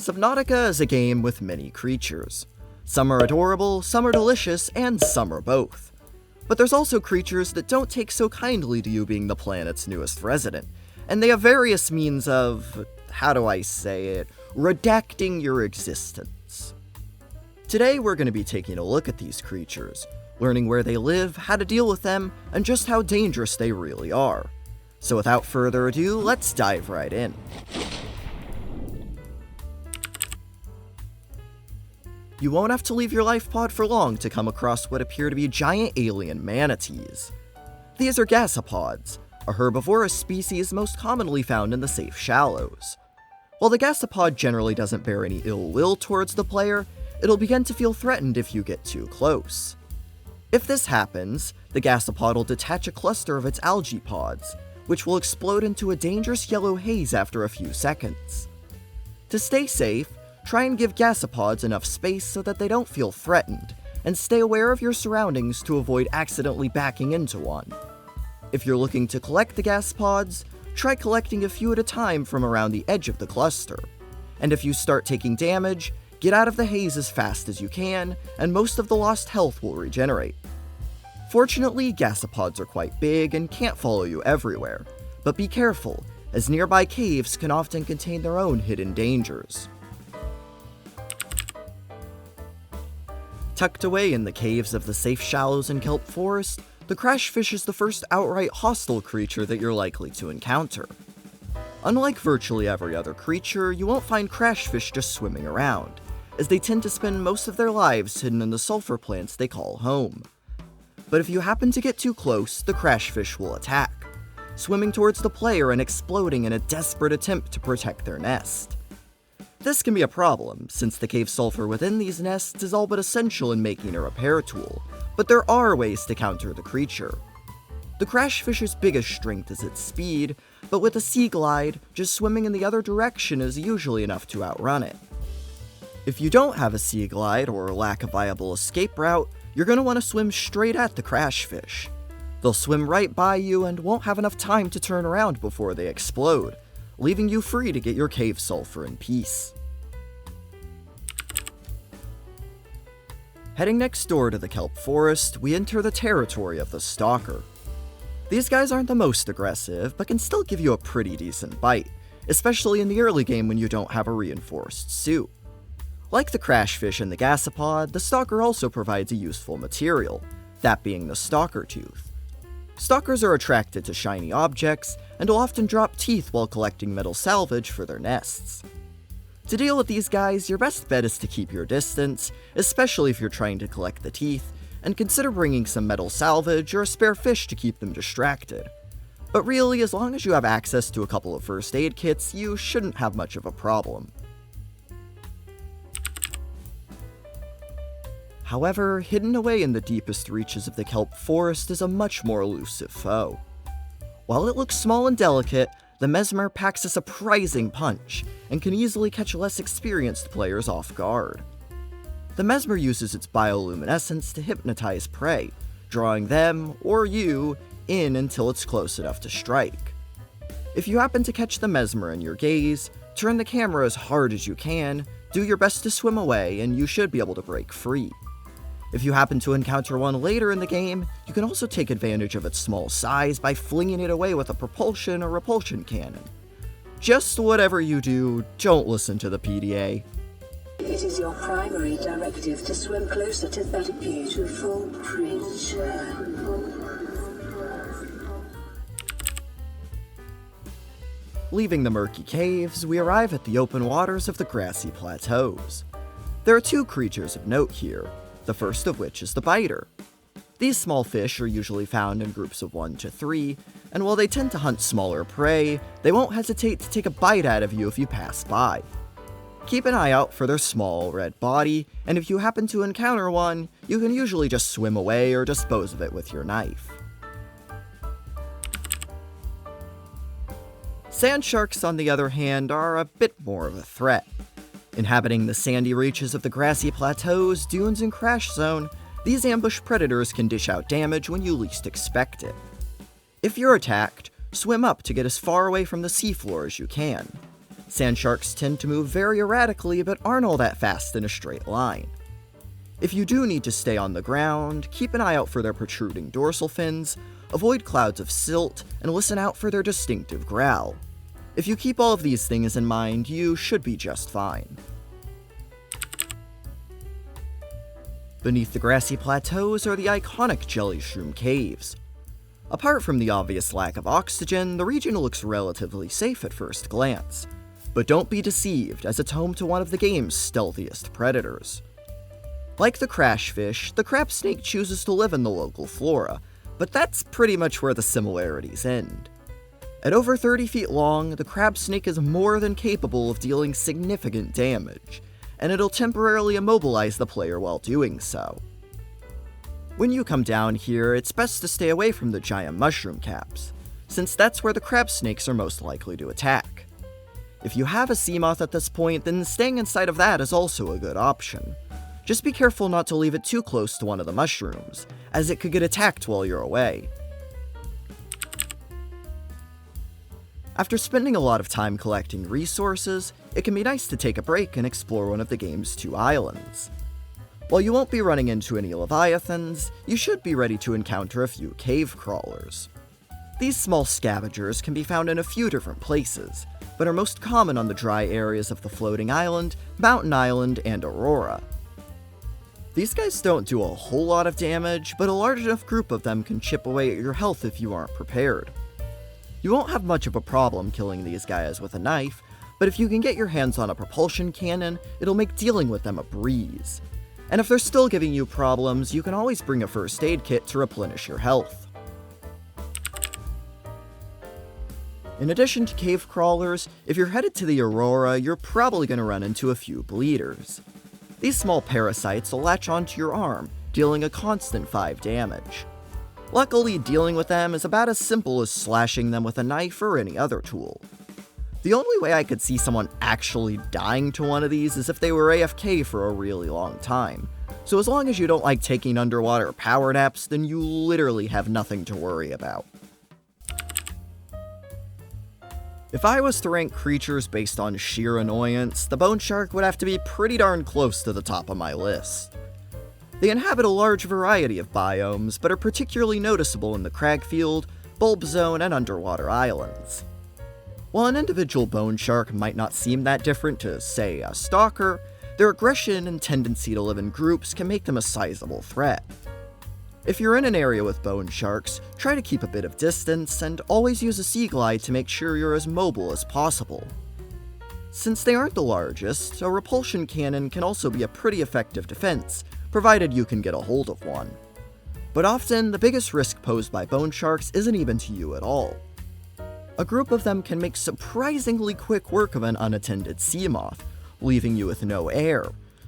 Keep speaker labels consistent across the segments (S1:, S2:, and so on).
S1: Subnautica is a game with many creatures. Some are adorable, some are delicious, and some are both. But there's also creatures that don't take so kindly to you being the planet's newest resident, and they have various means of, how do I say it, redacting your existence. Today we're going to be taking a look at these creatures, learning where they live, how to deal with them, and just how dangerous they really are. So without further ado, let's dive right in. You won't have to leave your life pod for long to come across what appear to be giant alien manatees. These are Gasopods, a herbivorous species most commonly found in the safe shallows. While the gasopod generally doesn't bear any ill will towards the player, it'll begin to feel threatened if you get too close. If this happens, the gasopod will detach a cluster of its algae pods, which will explode into a dangerous yellow haze after a few seconds. To stay safe, try and give gasopods enough space so that they don't feel threatened, and stay aware of your surroundings to avoid accidentally backing into one. If you're looking to collect the gasopods, try collecting a few at a time from around the edge of the cluster. And if you start taking damage, get out of the haze as fast as you can, and most of the lost health will regenerate. Fortunately, gasopods are quite big and can't follow you everywhere, but be careful, as nearby caves can often contain their own hidden dangers. Tucked away in the caves of the safe shallows and kelp forest, the Crashfish is the first outright hostile creature that you're likely to encounter. Unlike virtually every other creature, you won't find Crashfish just swimming around, as they tend to spend most of their lives hidden in the sulfur plants they call home. But if you happen to get too close, the Crashfish will attack, swimming towards the player and exploding in a desperate attempt to protect their nest. This can be a problem, since the cave sulfur within these nests is all but essential in making a repair tool, but there are ways to counter the creature. The Crashfish's biggest strength is its speed, but with a sea glide, just swimming in the other direction is usually enough to outrun it. If you don't have a sea glide or lack a viable escape route, you're going to want to swim straight at the Crashfish. They'll swim right by you and won't have enough time to turn around before they explode, leaving you free to get your cave sulfur in peace. Heading next door to the kelp forest, we enter the territory of the Stalker. These guys aren't the most aggressive, but can still give you a pretty decent bite, especially in the early game when you don't have a reinforced suit. Like the Crashfish and the Gasopod, the Stalker also provides a useful material, that being the stalker tooth. Stalkers are attracted to shiny objects, and will often drop teeth while collecting metal salvage for their nests. To deal with these guys, your best bet is to keep your distance, especially if you're trying to collect the teeth, and consider bringing some metal salvage or a spare fish to keep them distracted. But really, as long as you have access to a couple of first aid kits, you shouldn't have much of a problem. However, hidden away in the deepest reaches of the kelp forest is a much more elusive foe. While it looks small and delicate, the Mesmer packs a surprising punch, and can easily catch less experienced players off guard. The Mesmer uses its bioluminescence to hypnotize prey, drawing them, or you, in until it's close enough to strike. If you happen to catch the Mesmer in your gaze, turn the camera as hard as you can, do your best to swim away, and you should be able to break free. If you happen to encounter one later in the game, you can also take advantage of its small size by flinging it away with a propulsion or repulsion cannon. Just whatever you do, don't listen to the PDA.
S2: It is your primary directive to swim closer to that beautiful creature.
S1: Leaving the murky caves, we arrive at the open waters of the grassy plateaus. There are two creatures of note here, the first of which is the biter. These small fish are usually found in groups of 1 to 3, and while they tend to hunt smaller prey, they won't hesitate to take a bite out of you if you pass by. Keep an eye out for their small, red body, and if you happen to encounter one, you can usually just swim away or dispose of it with your knife. Sand sharks, on the other hand, are a bit more of a threat. Inhabiting the sandy reaches of the grassy plateaus, dunes, and crash zone, these ambush predators can dish out damage when you least expect it. If you're attacked, swim up to get as far away from the seafloor as you can. Sand sharks tend to move very erratically but aren't all that fast in a straight line. If you do need to stay on the ground, keep an eye out for their protruding dorsal fins, avoid clouds of silt, and listen out for their distinctive growl. If you keep all of these things in mind, you should be just fine. Beneath the grassy plateaus are the iconic jelly shroom caves. Apart from the obvious lack of oxygen, the region looks relatively safe at first glance. But don't be deceived, as it's home to one of the game's stealthiest predators. Like the Crashfish, the crabsnake chooses to live in the local flora, but that's pretty much where the similarities end. At over 30 feet long, the crabsnake is more than capable of dealing significant damage, and it'll temporarily immobilize the player while doing so. When you come down here, it's best to stay away from the giant mushroom caps, since that's where the crabsnakes are most likely to attack. If you have a seamoth at this point, then staying inside of that is also a good option. Just be careful not to leave it too close to one of the mushrooms, as it could get attacked while you're away. After spending a lot of time collecting resources, it can be nice to take a break and explore one of the game's 2 islands. While you won't be running into any leviathans, you should be ready to encounter a few cave crawlers. These small scavengers can be found in a few different places, but are most common on the dry areas of the Floating Island, Mountain Island, and Aurora. These guys don't do a whole lot of damage, but a large enough group of them can chip away at your health if you aren't prepared. You won't have much of a problem killing these guys with a knife, but if you can get your hands on a propulsion cannon, it'll make dealing with them a breeze. And if they're still giving you problems, you can always bring a first aid kit to replenish your health. In addition to cave crawlers, if you're headed to the Aurora, you're probably going to run into a few bleeders. These small parasites will latch onto your arm, dealing a constant 5 damage. Luckily, dealing with them is about as simple as slashing them with a knife or any other tool. The only way I could see someone actually dying to one of these is if they were AFK for a really long time. So as long as you don't like taking underwater power naps, then you literally have nothing to worry about. If I was to rank creatures based on sheer annoyance, the Boneshark would have to be pretty darn close to the top of my list. They inhabit a large variety of biomes, but are particularly noticeable in the Cragfield, Bulb Zone, and underwater islands. While an individual Boneshark might not seem that different to, say, a Stalker, their aggression and tendency to live in groups can make them a sizable threat. If you're in an area with Bonesharks, try to keep a bit of distance, and always use a sea glide to make sure you're as mobile as possible. Since they aren't the largest, a repulsion cannon can also be a pretty effective defense, provided you can get a hold of one. But often, the biggest risk posed by Bonesharks isn't even to you at all. A group of them can make surprisingly quick work of an unattended seamoth, leaving you with no air,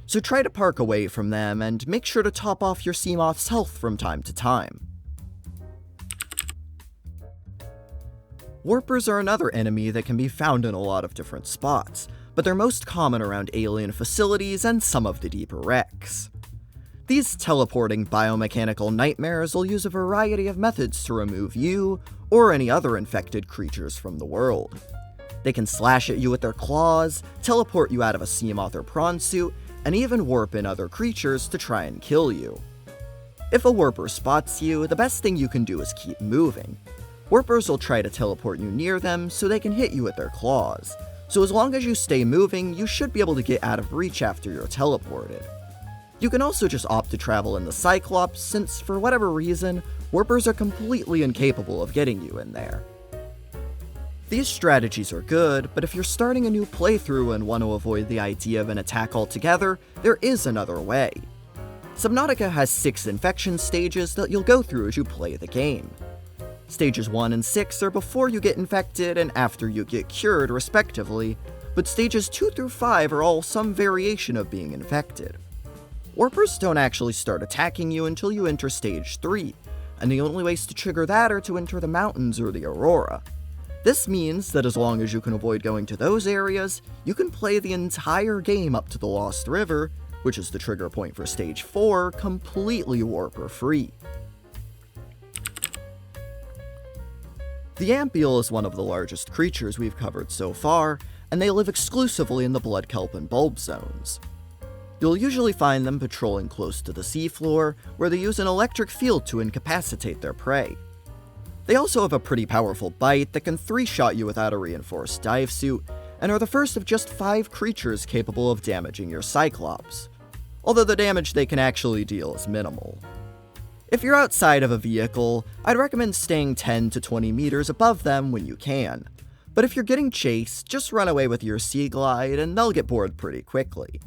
S1: so try to park away from them and make sure to top off your seamoth's health from time to time. Warpers are another enemy that can be found in a lot of different spots, but they're most common around alien facilities and some of the deeper wrecks. These teleporting biomechanical nightmares will use a variety of methods to remove you or any other infected creatures from the world. They can slash at you with their claws, teleport you out of a seamoth or prawn suit, and even warp in other creatures to try and kill you. If a warper spots you, the best thing you can do is keep moving. Warpers will try to teleport you near them so they can hit you with their claws, so as long as you stay moving, you should be able to get out of reach after you're teleported. You can also just opt to travel in the Cyclops, since for whatever reason, warpers are completely incapable of getting you in there. These strategies are good, but if you're starting a new playthrough and want to avoid the idea of an attack altogether, there is another way. Subnautica has 6 infection stages that you'll go through as you play the game. Stages 1 and 6 are before you get infected and after you get cured, respectively, but stages 2 through 5 are all some variation of being infected. Warpers don't actually start attacking you until you enter stage 3, and the only ways to trigger that are to enter the mountains or the Aurora. This means that as long as you can avoid going to those areas, you can play the entire game up to the Lost River, which is the trigger point for stage 4, completely warper-free. The Ampeel is one of the largest creatures we've covered so far, and they live exclusively in the blood kelp and bulb zones. You'll usually find them patrolling close to the seafloor, where they use an electric field to incapacitate their prey. They also have a pretty powerful bite that can 3-shot you without a reinforced dive suit, and are the first of just 5 creatures capable of damaging your Cyclops, although the damage they can actually deal is minimal. If you're outside of a vehicle, I'd recommend staying 10 to 20 meters above them when you can, but if you're getting chased, just run away with your Sea Glide and they'll get bored pretty quickly.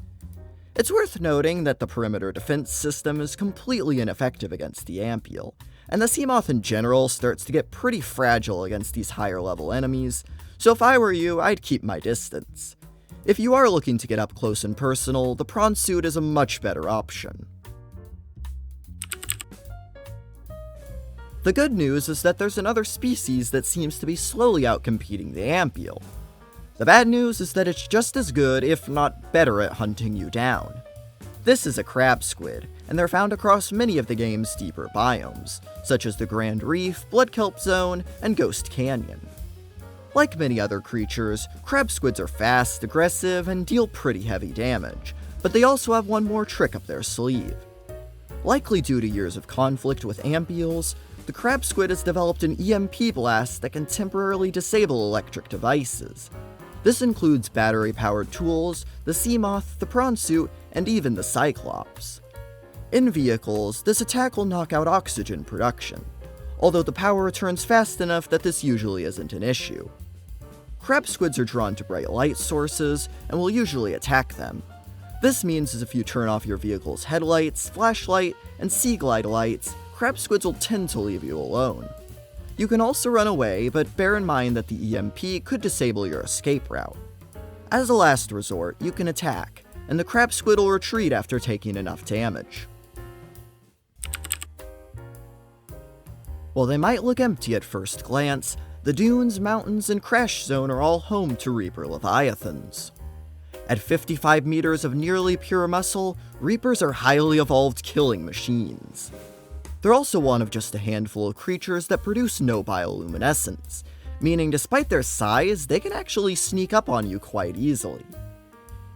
S1: It's worth noting that the perimeter defense system is completely ineffective against the Ampeel, and the Seamoth in general starts to get pretty fragile against these higher level enemies, so if I were you, I'd keep my distance. If you are looking to get up close and personal, the prawn suit is a much better option. The good news is that there's another species that seems to be slowly outcompeting the Ampeel. The bad news is that it's just as good, if not better, at hunting you down. This is a Crabsquid, and they're found across many of the game's deeper biomes, such as the Grand Reef, Blood Kelp Zone, and Ghost Canyon. Like many other creatures, Crabsquids are fast, aggressive, and deal pretty heavy damage, but they also have one more trick up their sleeve. Likely due to years of conflict with Ampeels, the Crabsquid has developed an EMP blast that can temporarily disable electric devices. This includes battery-powered tools, the Seamoth, the prawn suit, and even the Cyclops. In vehicles, this attack will knock out oxygen production, although the power returns fast enough that this usually isn't an issue. Crabsquids are drawn to bright light sources and will usually attack them. This means as if you turn off your vehicle's headlights, flashlight, and Sea Glide lights, Crabsquids will tend to leave you alone. You can also run away, but bear in mind that the EMP could disable your escape route. As a last resort, you can attack, and the Crabsquid will retreat after taking enough damage. While they might look empty at first glance, the dunes, mountains, and crash zone are all home to Reaper leviathans. At 55 meters of nearly pure muscle, Reapers are highly evolved killing machines. They're also one of just a handful of creatures that produce no bioluminescence, meaning despite their size, they can actually sneak up on you quite easily.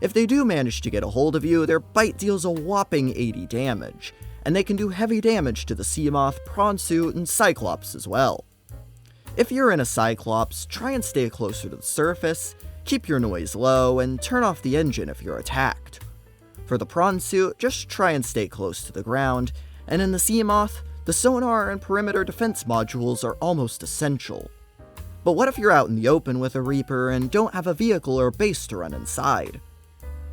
S1: If they do manage to get a hold of you, their bite deals a whopping 80 damage, and they can do heavy damage to the Seamoth, prawn suit, and Cyclops as well. If you're in a Cyclops, try and stay closer to the surface, keep your noise low, and turn off the engine if you're attacked. For the prawn suit, just try and stay close to the ground, and in the Seamoth, the sonar and perimeter defense modules are almost essential. But what if you're out in the open with a Reaper and don't have a vehicle or base to run inside?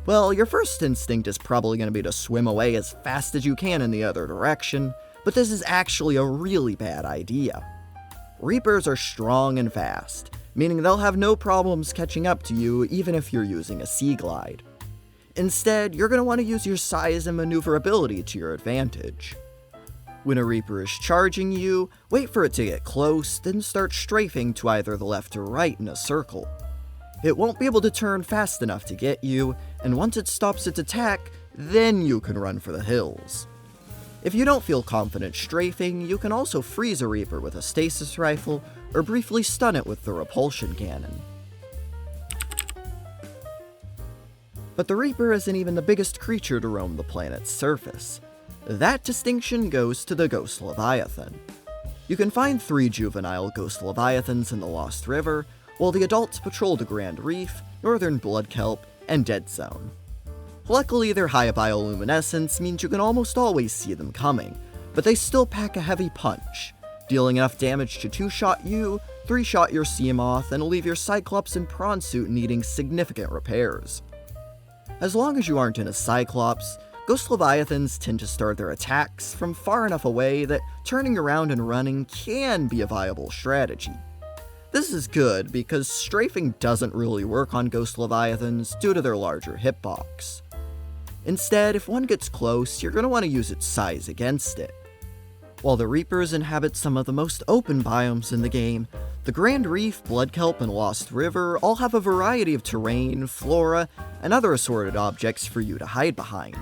S1: Well, your first instinct is probably going to be to swim away as fast as you can in the other direction, but this is actually a really bad idea. Reapers are strong and fast, meaning they'll have no problems catching up to you even if you're using a Sea Glide. Instead, you're going to want to use your size and maneuverability to your advantage. When a Reaper is charging you, wait for it to get close, then start strafing to either the left or right in a circle. It won't be able to turn fast enough to get you, and once it stops its attack, then you can run for the hills. If you don't feel confident strafing, you can also freeze a Reaper with a stasis rifle, or briefly stun it with the repulsion cannon. But the Reaper isn't even the biggest creature to roam the planet's surface. That distinction goes to the Ghost Leviathan. You can find 3 juvenile Ghost Leviathans in the Lost River, while the adults patrol the Grand Reef, Northern Blood Kelp, and Dead Zone. Luckily, their high bioluminescence means you can almost always see them coming, but they still pack a heavy punch, dealing enough damage to 2-shot you, 3-shot your Seamoth, and leave your Cyclops and prawn suit needing significant repairs. As long as you aren't in a Cyclops, Ghost Leviathans tend to start their attacks from far enough away that turning around and running can be a viable strategy. This is good because strafing doesn't really work on Ghost Leviathans due to their larger hitbox. Instead, if one gets close, you're going to want to use its size against it. While the Reapers inhabit some of the most open biomes in the game, the Grand Reef, Blood Kelp, and Lost River all have a variety of terrain, flora, and other assorted objects for you to hide behind.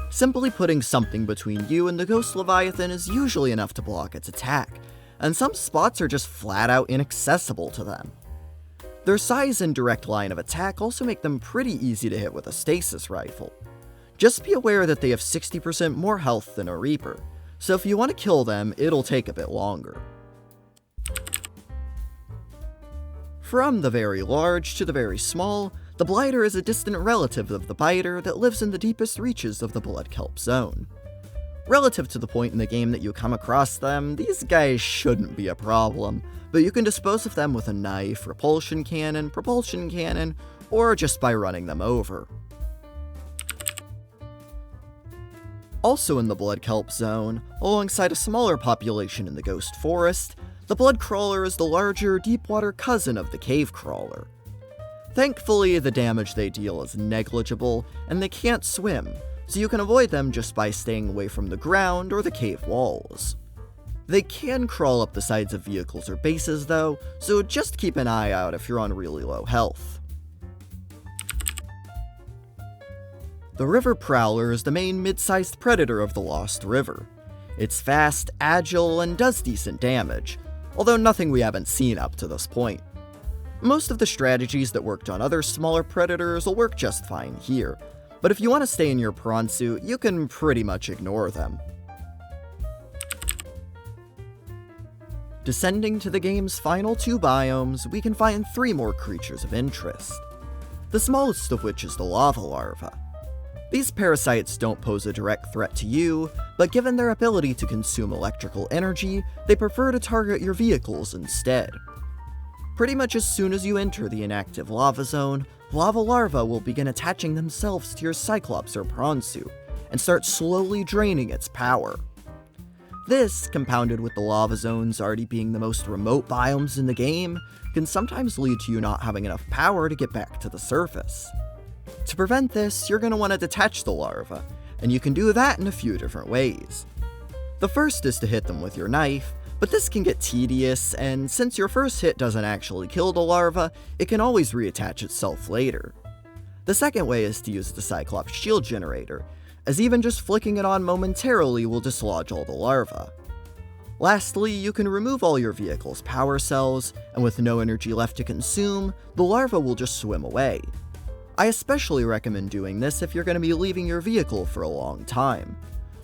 S1: Simply putting something between you and the Ghost Leviathan is usually enough to block its attack, and some spots are just flat out inaccessible to them. Their size and direct line of attack also make them pretty easy to hit with a stasis rifle. Just be aware that they have 60% more health than a Reaper, so if you want to kill them, it'll take a bit longer. From the very large to the very small, the Blighter is a distant relative of the Biter that lives in the deepest reaches of the Blood Kelp zone. Relative to the point in the game that you come across them, these guys shouldn't be a problem, but you can dispose of them with a knife, propulsion cannon, or just by running them over. Also in the Blood Kelp zone, alongside a smaller population in the Ghost Forest, the Blood Crawler is the larger, deep-water cousin of the Cave Crawler. Thankfully, the damage they deal is negligible, and they can't swim, so you can avoid them just by staying away from the ground or the cave walls. They can crawl up the sides of vehicles or bases though, so just keep an eye out if you're on really low health. The River Prowler is the main mid-sized predator of the Lost River. It's fast, agile, and does decent damage, although nothing we haven't seen up to this point. Most of the strategies that worked on other smaller predators will work just fine here, but if you want to stay in your prawn suit, you can pretty much ignore them. Descending to the game's final 2 biomes, we can find 3 more creatures of interest. The smallest of which is the lava larva. These parasites don't pose a direct threat to you, but given their ability to consume electrical energy, they prefer to target your vehicles instead. Pretty much as soon as you enter the inactive lava zone, lava larvae will begin attaching themselves to your Cyclops or prawn suit, and start slowly draining its power. This, compounded with the lava zones already being the most remote biomes in the game, can sometimes lead to you not having enough power to get back to the surface. To prevent this, you're going to want to detach the larva, and you can do that in a few different ways. The first is to hit them with your knife, but this can get tedious, and since your first hit doesn't actually kill the larva, it can always reattach itself later. The second way is to use the Cyclops shield generator, as even just flicking it on momentarily will dislodge all the larvae. Lastly, you can remove all your vehicle's power cells, and with no energy left to consume, the larva will just swim away. I especially recommend doing this if you're going to be leaving your vehicle for a long time.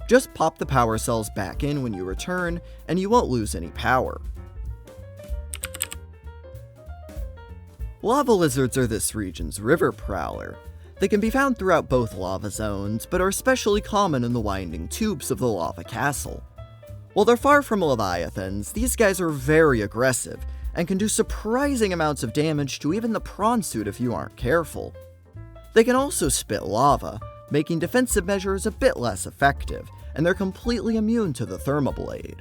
S1: Just pop the power cells back in when you return, and you won't lose any power. Lava lizards are this region's river prowler. They can be found throughout both lava zones, but are especially common in the winding tubes of the lava castle. While they're far from leviathans, these guys are very aggressive, and can do surprising amounts of damage to even the prawn suit if you aren't careful. They can also spit lava, making defensive measures a bit less effective, and they're completely immune to the thermoblade.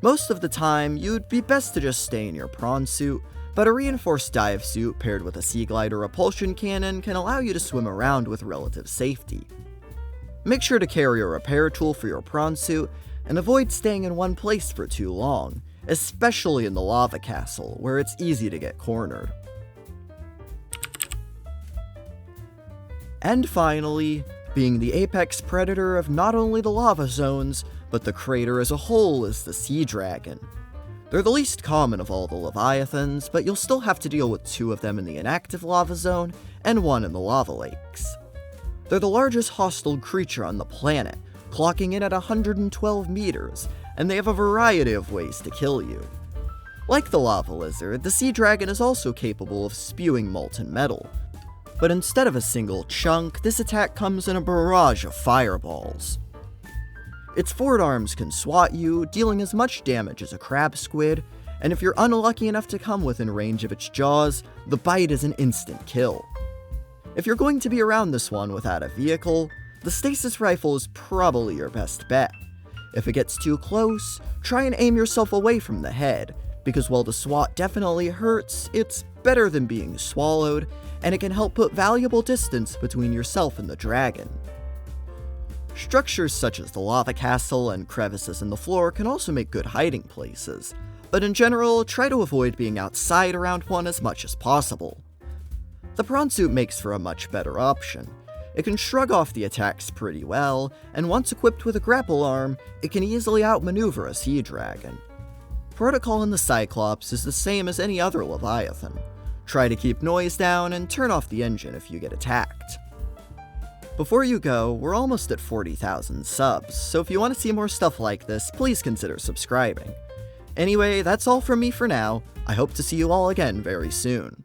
S1: Most of the time, you'd be best to just stay in your prawn suit, but a reinforced dive suit paired with a sea glider repulsion cannon can allow you to swim around with relative safety. Make sure to carry a repair tool for your prawn suit, and avoid staying in one place for too long, especially in the lava castle, where it's easy to get cornered. And finally, being the apex predator of not only the lava zones, but the crater as a whole is the sea dragon. They're the least common of all the leviathans, but you'll still have to deal with 2 of them in the inactive lava zone, and 1 in the lava lakes. They're the largest hostile creature on the planet, clocking in at 112 meters, and they have a variety of ways to kill you. Like the lava lizard, the sea dragon is also capable of spewing molten metal, but instead of a single chunk, this attack comes in a barrage of fireballs. Its forward arms can swat you, dealing as much damage as a crabsquid, and if you're unlucky enough to come within range of its jaws, the bite is an instant kill. If you're going to be around this one without a vehicle, the stasis rifle is probably your best bet. If it gets too close, try and aim yourself away from the head, because while the swat definitely hurts, it's better than being swallowed, and it can help put valuable distance between yourself and the dragon. Structures such as the lava castle and crevices in the floor can also make good hiding places, but in general, try to avoid being outside around one as much as possible. The prawn suit makes for a much better option. It can shrug off the attacks pretty well, and once equipped with a grapple arm, it can easily outmaneuver a sea dragon. Protocol in the Cyclops is the same as any other leviathan. Try to keep noise down and turn off the engine if you get attacked. Before you go, we're almost at 40,000 subs, so if you want to see more stuff like this, please consider subscribing. Anyway, that's all from me for now. I hope to see you all again very soon.